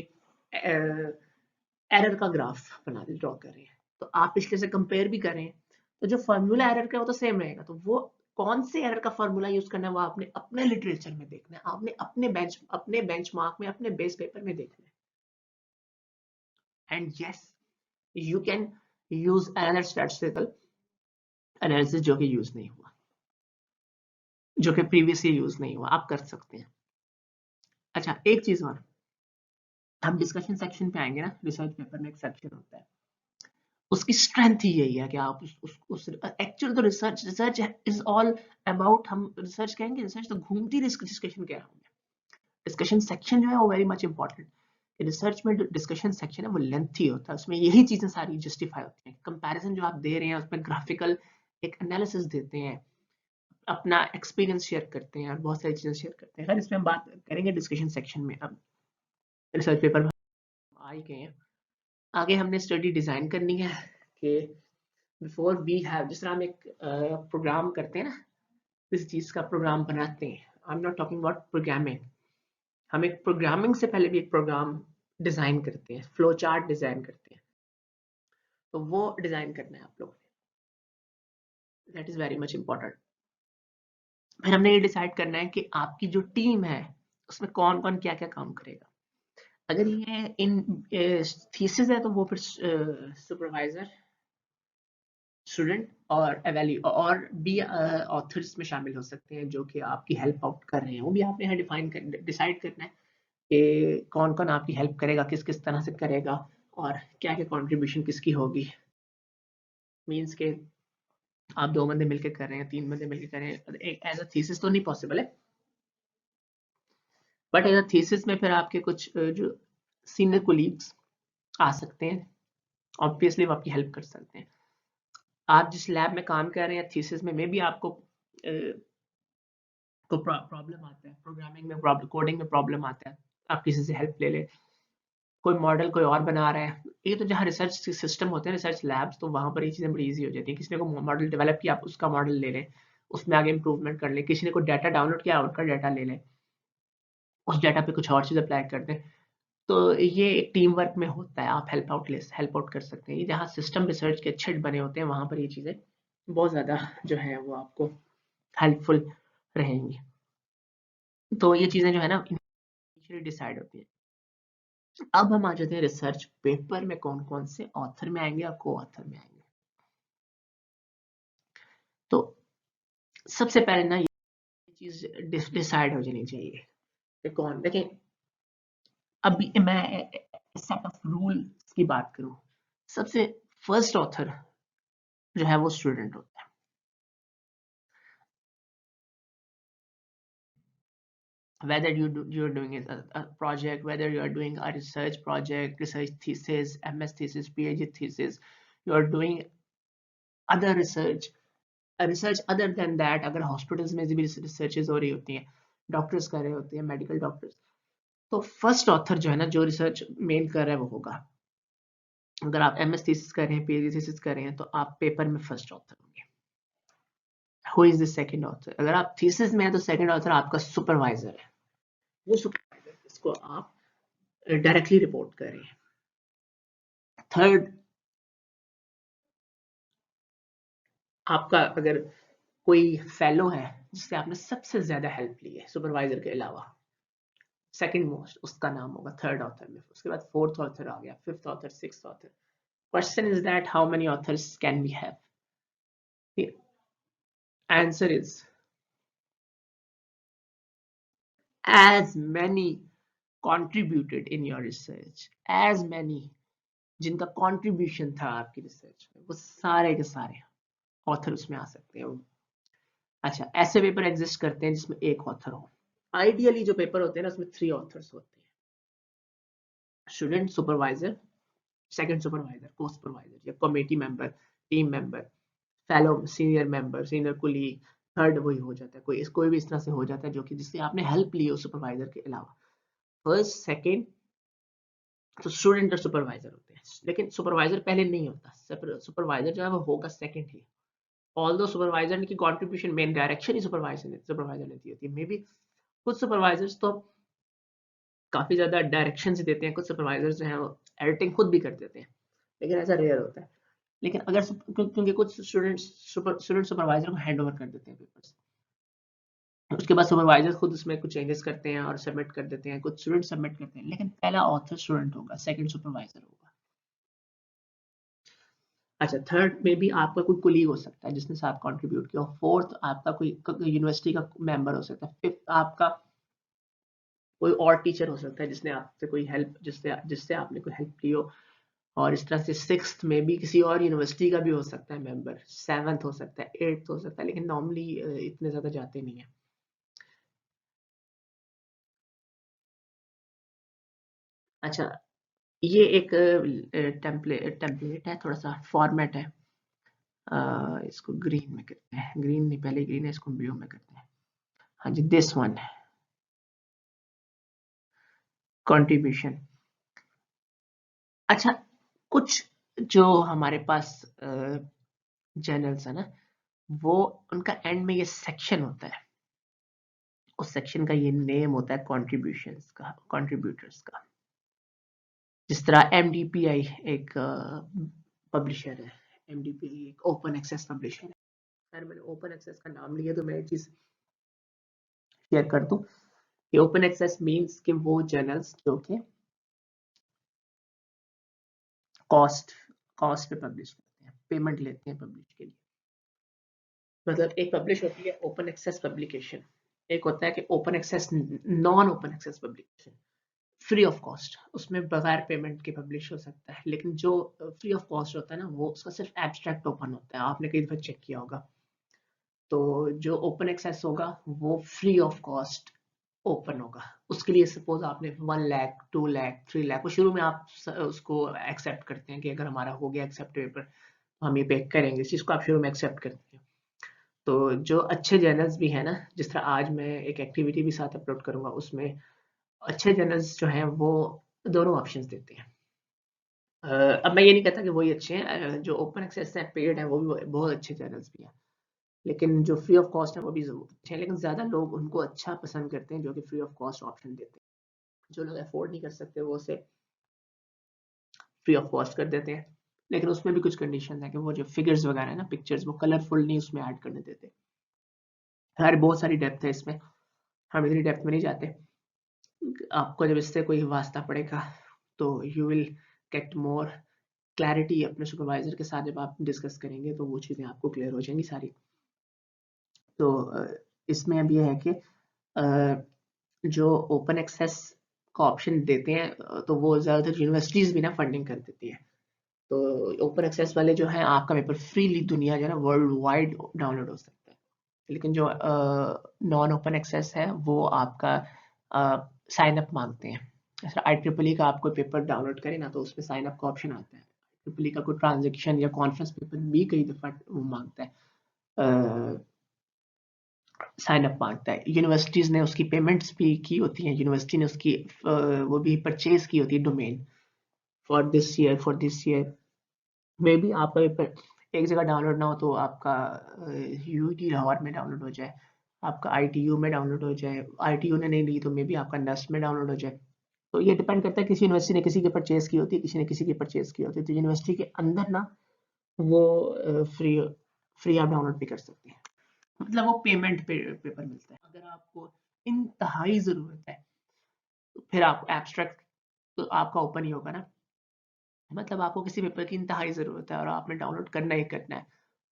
एरर का ग्राफ बना दे, ड्रॉ कर रहे हैं, तो आप पिछले से कंपेयर भी कर रहे हैं, तो जो फॉर्मूला एरर का वो तो सेम रहेगा, तो वो कौन से एरर का फॉर्मूला यूज करना है वो आपने अपने लिटरेचर में देखना है, आपने अपने बेंचमार्क में, अपने बेस पेपर में देखना है। And yes, you can use another statistical analysis जो कि यूज नहीं हुआ, जो कि प्रीवियसली यूज नहीं हुआ, आप कर सकते हैं। अच्छा, एक चीज और, हम डिस्कशन सेक्शन पे आएंगे ना, रिसर्च पेपर में एक सेक्शन होता है, उसकी स्ट्रेंथ ही यही है कि आप उस एक्चुअल तो रिसर्च इज ऑल अबाउट, हम रिसर्च कहेंगे, रिसर्च तो घूमती डिस्कशन कह रहा हूँ, डिस्कशन सेक्शन जो है वो वेरी मच इंपॉर्टेंट। रिसर्च में डिस्कशन सेक्शन है वो लेंथी होता है, उसमें यही चीजें सारी जस्टिफाई होती हैं, कंपैरिजन जो आप दे रहे हैं उसमें ग्राफिकल एक एनालिसिस देते हैं, अपना एक्सपीरियंस शेयर करते हैं और बहुत सारी चीजें शेयर करते हैं। खैर इसमें हम बात करेंगे डिस्कशन सेक्शन में। अब रिसर्च पेपर आ ही गए हैं, आगे हमने स्टडी डिजाइन करनी है कि बिफोर वी हैव, जिस तरह हम एक प्रोग्राम करते हैं ना, किसी चीज का प्रोग्राम बनाते हैं, I am not talking about programming, हम एक प्रोग्रामिंग से पहले भी एक प्रोग्राम डिजाइन करते हैं, फ्लो चार्ट डिजाइन करते हैं, तो वो डिजाइन करना है आप लोगों ने, that is very much important. फिर हमने ये डिसाइड करना है कि आपकी जो टीम है उसमें कौन कौन क्या क्या काम करेगा। अगर ये इन थीसिस है तो वो फिर सुपरवाइजर, स्टूडेंट और एवेल्यू और भी ऑथर्स में शामिल हो सकते हैं जो कि आपकी हेल्प आउट कर रहे हैं, वो भी आपने यहाँ डिफाइन कर डिसाइड करना है कि कौन कौन आपकी हेल्प करेगा, किस किस तरह से करेगा और क्या क्या कंट्रीब्यूशन किसकी होगी। मींस के आप 2 बंदे मिलकर कर रहे हैं, 3 बंदे मिलकर कर रहे हैं, एक एज अ थीसिस तो नहीं पॉसिबल है, बट एज अ थीसिस में फिर आपके कुछ जो सीनियर कोलीग्स आ सकते हैं, ऑब्वियसली वो आपकी हेल्प कर सकते हैं। आप जिस लैब में काम कर रहे हैं थीसिस में, मे बी आपको को प्रॉब्लम आता है प्रोग्रामिंग में, प्रॉब्लम कोडिंग में प्रॉब्लम आता है, आप किसी से हेल्प ले लें, कोई मॉडल कोई और बना रहा है, ये तो जहाँ रिसर्च सिस्टम होते हैं, रिसर्च लैब्स, तो वहाँ पर ये चीज़ें बड़ी ईजी हो जाती है। किसी ने को मॉडल डेवलप किया, आप उसका मॉडल ले लें, उसमें आगे इंप्रूवमेंट कर लें, किसी ने कोई डाटा डाउनलोड किया, उनका डाटा ले लें, उस डाटा पे कुछ और चीज़ अप्लाई कर दें, तो ये एक टीम वर्क में होता है, आप हेल्प आउट कर सकते हैं। ये जहाँ सिस्टम रिसर्च के अच्छे बने होते हैं वहाँ पर ये चीज़ें बहुत ज़्यादा जो है वो आपको हेल्पफुल रहेंगी। तो ये चीज़ें जो है ना इनिशियली डिसाइड होती है। अब हम आ जाते हैं रिसर्च पेपर में कौन कौन से ऑथर में आएंगे और को ऑथर में आएंगे। तो सबसे पहले ना ये चीज डिसाइड हो जानी चाहिए कि कौन, देखें अभी मैं सेट ऑफ रूल्स की बात करूं, सबसे फर्स्ट ऑथर जो है वो स्टूडेंट होता है। whether you're doing a project, whether you are doing a research project, research thesis, MS thesis, PhD thesis, you are doing other research, research other than that, अगर हॉस्पिटल्स में भी researches हो रही होती हैं, डॉक्टर्स कर रहे होते हैं, मेडिकल डॉक्टर्स, तो फर्स्ट ऑथर जो है ना, जो रिसर्च मेन कर रहा है वो होगा। अगर आप एमएस थीसिस कर रहे हैं, पीएचडी थीसिस कर रहे हैं, तो आप पेपर में फर्स्ट ऑथर होंगे। Who is the second author? अगर आप थीसिस में है तो सेकंड ऑथर आपका सुपरवाइजर है, वो सुपरवाइजर जिसको आप डायरेक्टली रिपोर्ट कर रहे हैं। थर्ड, आपका अगर कोई फेलो है जिससे आपने सबसे ज्यादा हेल्प ली है सुपरवाइजर के अलावा, सेकंड मोस्ट, उसका नाम होगा थर्ड ऑथर में। उसके बाद फोर्थ ऑथर आ गया, fifth author, sixth author. Question is that how many authors can we have? The answer is as many contributed in your research, as many जिनका कंट्रीब्यूशन था आपकी रिसर्च में, वो सारे के सारे ऑथर उसमें आ सकते हैं। अच्छा, ऐसे पेपर एग्जिस्ट करते हैं जिसमें एक ऑथर हो। आइडियली जो पेपर होते हैं ना उसमें 3 ऑथर्स होते हैं, स्टूडेंट, सुपरवाइजर, सेकंड सुपरवाइजर, को सुपरवाइजर या committee member, team member, fellow, senior member, senior colleague, third वही हो जाता है, कोई भी इस तरह से हो जाता है जो कि जिससे आपने हेल्प ली हो सुपरवाइजर के अलावा। फर्स्ट सेकंड तो स्टूडेंट और सुपरवाइजर होते हैं, लेकिन सुपरवाइजर पहले नहीं होता, सुपरवाइजर जो है वो होगा सेकंड ही। ऑल्दो सुपरवाइजर की कंट्रीब्यूशन मेन डायरेक्शन ही सुपरवाइजर ने दी होती है। मे बी कुछ सुपरवाइजर्स तो काफी ज्यादा डायरेक्शन देते हैं, कुछ सुपरवाइजर्स जो हैं वो एडिटिंग खुद भी कर देते हैं, लेकिन ऐसा रेयर होता है। लेकिन अगर क्योंकि कुछ स्टूडेंट सुपरवाइजर को हैंड ओवर कर देते हैं पेपर्स, उसके बाद सुपरवाइजर खुद उसमें कुछ चेंजेस करते हैं और सबमिट कर देते हैं, कुछ स्टूडेंट सबमिट करते हैं, लेकिन पहला ऑथर स्टूडेंट होगा, सेकंड सुपरवाइजर होगा। अच्छा, थर्ड में भी आपका कोई कोलीग हो सकता है जिसने साथ कंट्रीब्यूट किया, फोर्थ आपका कोई यूनिवर्सिटी का मेंबर हो सकता है, फिफ्थ आपका कोई और टीचर हो सकता है जिसने आपसे कोई हेल्प जिससे जिससे आपने कोई हेल्प ली हो, और इस तरह से सिक्स्थ में भी किसी और यूनिवर्सिटी का भी हो सकता है मेंबर, सेवंथ हो सकता है, एट्थ हो सकता है, लेकिन नॉर्मली इतने ज्यादा जाते नहीं है। अच्छा, ये एक टेम्पलेट है, थोड़ा सा फॉर्मेट है। इसको ग्रीन में करते हैं, ग्रीन नहीं, पहले ग्रीन है, इसको ब्लू में करते हैं। हाँ जी, दिस वन कंट्रीब्यूशन। अच्छा, कुछ जो हमारे पास जर्नल्स है ना, वो उनका एंड में ये सेक्शन होता है, उस सेक्शन का ये नेम होता है कंट्रीब्यूशंस का, कंट्रीब्यूटर्स का। जिस तरह एमडीपीआई एक पब्लिशर है, एमडीपीआई एक ओपन एक्सेस पब्लिशर है। खैर, मैंने ओपन एक्सेस का नाम लिया तो मैं एक चीज शेयर कर दूं कि ओपन एक्सेस मींस कि वो जर्नल्स जो कि कॉस्ट कॉस्ट पे पब्लिश करते हैं, पेमेंट लेते हैं पब्लिश के लिए। मतलब एक पब्लिश होती है ओपन एक्सेस पब्लिकेशन, एक होता है कि open access non open access publication, free of cost, उसमें बगैर पेमेंट के पब्लिश हो सकता है। लेकिन जो फ्री ऑफ कॉस्ट होता है ना, वो उसका सिर्फ एब्स्ट्रैक्ट ओपन होता है, आपने कई दफा चेक किया होगा। तो जो ओपन एक्सेस होगा वो फ्री ऑफ कॉस्ट ओपन होगा। उसके लिए सपोज आपने 1 लाख 2 लाख 3 लाख, वो शुरू में आप उसको एक्सेप्ट करते हैं कि अगर हमारा हो गया एक्सेप्ट पेपर तो हम ये पे करेंगे, इस चीज को आप शुरू में एक्सेप्ट करते हैं। तो जो अच्छे जर्नल्स भी है ना, जिस तरह आज मैं एक एक्टिविटी भी साथ अपलोड करूंगा, उसमें अच्छे जर्नल्स जो हैं वो दोनों ऑप्शंस देते हैं। अब मैं ये नहीं कहता कि वही अच्छे हैं, जो ओपन एक्सेस है पेड है वो भी बहुत अच्छे चैनल्स भी हैं, लेकिन जो फ्री ऑफ कॉस्ट है वो भी अच्छे हैं, लेकिन ज़्यादा लोग उनको अच्छा पसंद करते हैं जो कि फ्री ऑफ कॉस्ट ऑप्शन देते हैं। जो लोग अफोर्ड नहीं कर सकते वो उसे फ्री ऑफ कॉस्ट कर देते हैं, लेकिन उसमें भी कुछ कंडीशन है कि वो जो फिगर्स वगैरह है ना, पिक्चर्स, वो कलरफुल नहीं उसमें ऐड करने देते। हमारी बहुत सारी डेप्थ है इसमें, हम इतनी डेप्थ में नहीं जाते। आपको जब इससे कोई वास्ता पड़ेगा तो you will get more clarity, अपने सुपरवाइजर के साथ जब आप डिस्कस करेंगे तो वो चीज़ें आपको क्लियर हो जाएंगी सारी। तो इसमें अब ये है कि जो ओपन एक्सेस का ऑप्शन देते हैं तो वो ज़्यादातर यूनिवर्सिटीज़ भी ना फंडिंग कर देती है। तो ओपन एक्सेस वाले जो हैं, आपका पेपर फ्रीली दुनिया जो है ना वर्ल्ड वाइड डाउनलोड हो सकता है। लेकिन जो नॉन ओपन एक्सेस है वो आपका साइन अप मांगते हैं। जैसे IEEE का आप कोई पेपर डाउनलोड करें ना, तो उसमें साइन अप का ऑप्शन आता है। IEEE का कोई ट्रांजेक्शन या कॉन्फ्रेंस पेपर भी कई दफ़ा वो मांगता है, साइन अप मांगता है। यूनिवर्सिटीज़ ने उसकी पेमेंट्स भी की होती हैं, यूनिवर्सिटी ने उसकी वो भी परचेज की होती है domain for this year may be आपका पेपर एक जगह डाउनलोड ना हो तो आपका यूटी लाहौर में डाउनलोड हो जाए, आपका ITU में डाउनलोड हो जाए, ITU ने नहीं ली तो मे बी आपका नस्ट में डाउनलोड हो जाए। तो ये डिपेंड करता है, किसी यूनिवर्सिटी ने किसी की परचेज की होती है, किसी ने किसी की परचेज की होती है, तो यूनिवर्सिटी के अंदर ना वो फ्री फ्री आप डाउनलोड भी कर सकते हैं। मतलब वो पेमेंट पे पेपर मिलता है। अगर आपको इंतहाई ज़रूरत है तो फिर आप एब्स्ट्रैक्ट तो आपका ओपन ही होगा ना। मतलब आपको किसी पेपर की इंतहाई ज़रूरत है और आपने डाउनलोड करना ही करना है,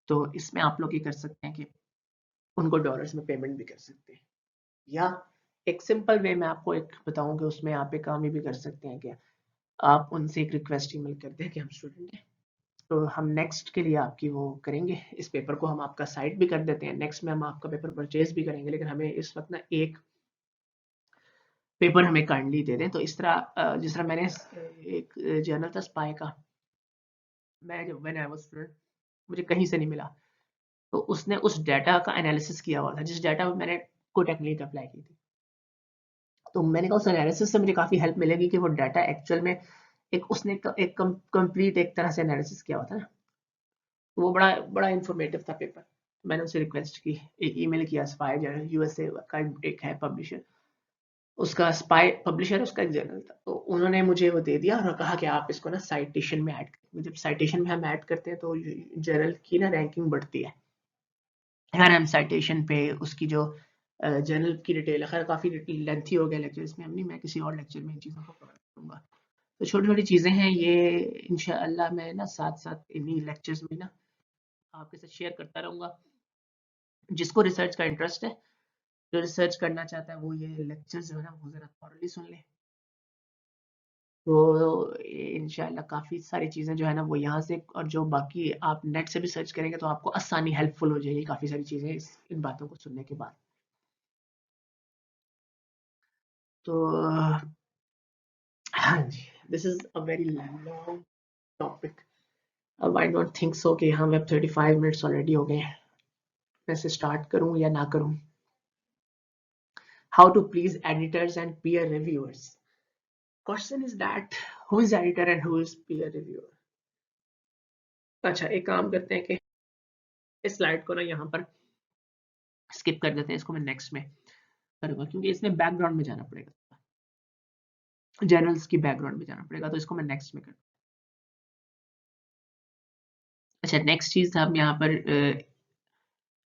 तो इसमें आप लोग ये कर सकते हैं कि उनको डॉलर्स में पेमेंट भी कर सकते हैं, या एक सिंपल वे में आपको एक बताऊं कि उसमें आप एक काम ये भी कर सकते हैं कि आप उनसे एक रिक्वेस्ट ईमेल कर दें कि हम स्टूडेंट हैं, तो हम नेक्स्ट के लिए आपकी वो करेंगे, इस पेपर को हम आपका साइट भी कर देते हैं, नेक्स्ट में हम आपका पेपर परचेज भी करेंगे, लेकिन हमें इस वक्त ना एक पेपर हमें काइंडली दे दें। तो इस तरह जिस तरह मैंने एक जर्नल था स्पाई का, मैं जब व्हेन आई वाज स्टूडेंट मुझे कहीं से नहीं मिला, तो उसने उस डाटा का एनालिसिस किया हुआ था, जिस डाटा में मैंने कोई टेक्निक अप्लाई की थी। तो मैंने कहा उस एनालिसिस से मुझे काफ़ी हेल्प मिलेगी कि वो डाटा एक्चुअल में एक उसने एक कंप्लीट एक तरह से एनालिसिस किया हुआ था ना। तो वो बड़ा बड़ा इंफॉर्मेटिव था पेपर। मैंने उसे रिक्वेस्ट की, एक ईमेल किया, स्पाई जर्नल यूएसए का एक है पब्लिशर, उसका स्पाई पब्लिशर उसका एक जर्नल था, तो उन्होंने मुझे वो दे दिया और कहा कि आप इसको ना साइटेशन में ऐड करें। जब साइटेशन में हम ऐड करते हैं तो जर्नल की ना रैंकिंग बढ़ती है। अगर हम साइटेशन पे उसकी जो जर्नल की डिटेल है, खैर काफ़ी लेंथी हो गया लेक्चर, इसमें हम नहीं, मैं किसी और लेक्चर में इन चीज़ों को कवर करूँगा। तो छोटी छोटी चीज़ें हैं ये, इंशाअल्लाह मैं ना साथ साथ इन्हीं लेक्चर्स में ना आपके साथ शेयर करता रहूँगा। जिसको रिसर्च का इंटरेस्ट है, जो रिसर्च करना चाहता है, वो ये लेक्चर्स जो है ना वो ज़रा थॉरली सुन ले। तो इंशाल्लाह काफ़ी सारी चीज़ें जो है ना वो यहाँ से, और जो बाकी आप नेट से भी सर्च करेंगे तो आपको आसानी हेल्पफुल हो जाएगी काफ़ी सारी चीज़ें इन बातों को सुनने के बाद। तो हाँ जी, this is a very long topic. अब आई डोंट थिंक सो कि हम अब 35 मिनट्स ऑलरेडी हो गए हैं। मैं इसे स्टार्ट करूँ या ना करूँ? How to please editors and peer reviewers. Question is that who is editor and who is peer reviewer. अच्छा, एक काम करते हैं कि इस स्लाइड को ना यहाँ पर स्किप कर देते हैं, इसको मैं नेक्स्ट में करूँगा क्योंकि इसमें बैकग्राउंड में जाना पड़ेगा, जर्नल्स की बैकग्राउंड में जाना पड़ेगा, तो इसको मैं नेक्स्ट में करूँ। अच्छा, नेक्स्ट चीज़ हम यहाँ पर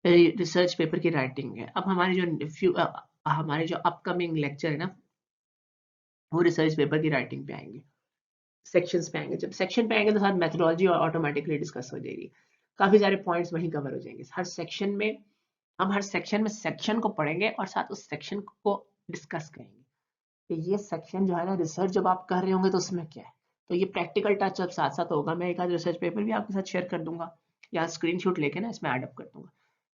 रिसर्च पेपर की राइटिंग है। अब हमारे जो अपकमिंग लेक्चर है ना वो रिसर्च पेपर की राइटिंग पे आएंगे, सेक्शंस पे आएंगे। जब सेक्शन पे आएंगे तो साथ मेथोडोलॉजी और ऑटोमेटिकली डिस्कस हो जाएगी, काफ़ी सारे पॉइंट्स वहीं कवर हो जाएंगे। हर सेक्शन में हम हर सेक्शन में सेक्शन को पढ़ेंगे और साथ उस सेक्शन को डिस्कस करेंगे कि ये सेक्शन जो है ना रिसर्च जब आप कर रहे होंगे तो उसमें क्या है। तो ये प्रैक्टिकल टच अब साथ साथ होगा। मैं एक आध रिसर्च पेपर भी आपके साथ शेयर कर दूंगा या स्क्रीनशॉट लेके ना इसमें एडअप कर दूंगा,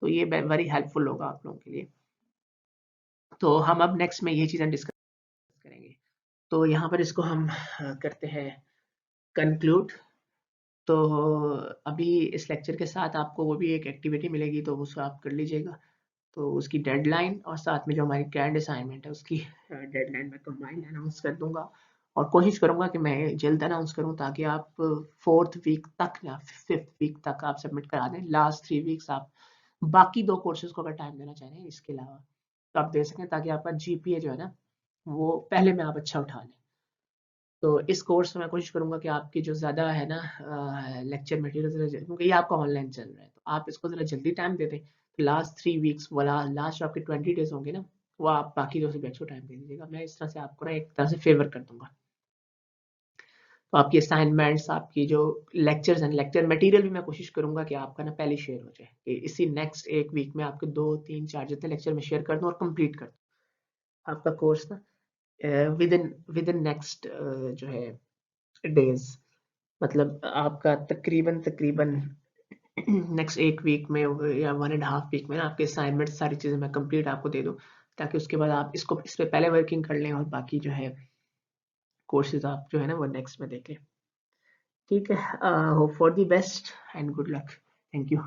तो ये वेरी हेल्पफुल होगा आप लोगों के लिए। तो हम अब नेक्स्ट में ये चीज़ें डिस्कस करेंगे। तो यहाँ पर इसको हम करते हैं कंक्लूड। तो अभी इस लेक्चर के साथ आपको वो भी एक एक्टिविटी मिलेगी, तो उसको आप कर लीजिएगा। तो उसकी डेडलाइन और साथ में जो हमारी कैंड असाइनमेंट है उसकी डेडलाइन मैं कंबाइंड अनाउंस कर दूंगा, और कोशिश करूंगा कि मैं जल्द अनाउंस करूं ताकि आप 4th वीक तक या 5th वीक तक आप सबमिट करा दें। लास्ट 3 वीक्स आप बाकी 2 कोर्सेज को अगर टाइम देना चाह रहे हैं इसके अलावा तो आप दे सकें, ताकि आपका जीपीए जो है ना वो पहले में आप अच्छा उठा लें। तो इस कोर्स में मैं कोशिश करूंगा कि आपकी जो ज़्यादा है ना लेक्चर मटेरियल, क्योंकि ये आपका ऑनलाइन चल रहा है तो आप इसको ज़रा जल्दी टाइम दे दें। तो लास्ट 3 वीक्स वाला लास्ट आपके 20 डेज होंगे ना, वो आप बाकी जो सब्जेक्ट्स को टाइम दे दीजिएगा। मैं इस तरह से आपको ना एक तरह से फेवर कर दूंगा। तो आपकी असाइनमेंट्स, आपकी जो लेक्चर्स हैं, लेक्चर मटेरियल भी मैं कोशिश करूंगा कि आपका ना पहले शेयर हो जाए, कि इसी नेक्स्ट एक वीक में आपके 2 3 4 जितने लेक्चर में शेयर कर दूं और कंप्लीट कर दूं आपका कोर्स ना विद इन नेक्स्ट जो है डेज। मतलब आपका तकरीबन तकरीबन नेक्स्ट एक वीक में या 1.5 वीक में ना आपके असाइनमेंट सारी चीज़ें मैं कंप्लीट आपको दे दूँ, ताकि उसके बाद आप इसको इस पे पहले वर्किंग कर लें और बाकी जो है कोर्सेज आप जो है ना वो नेक्स्ट में देख लें। ठीक है, hope for the best and good luck. Thank you.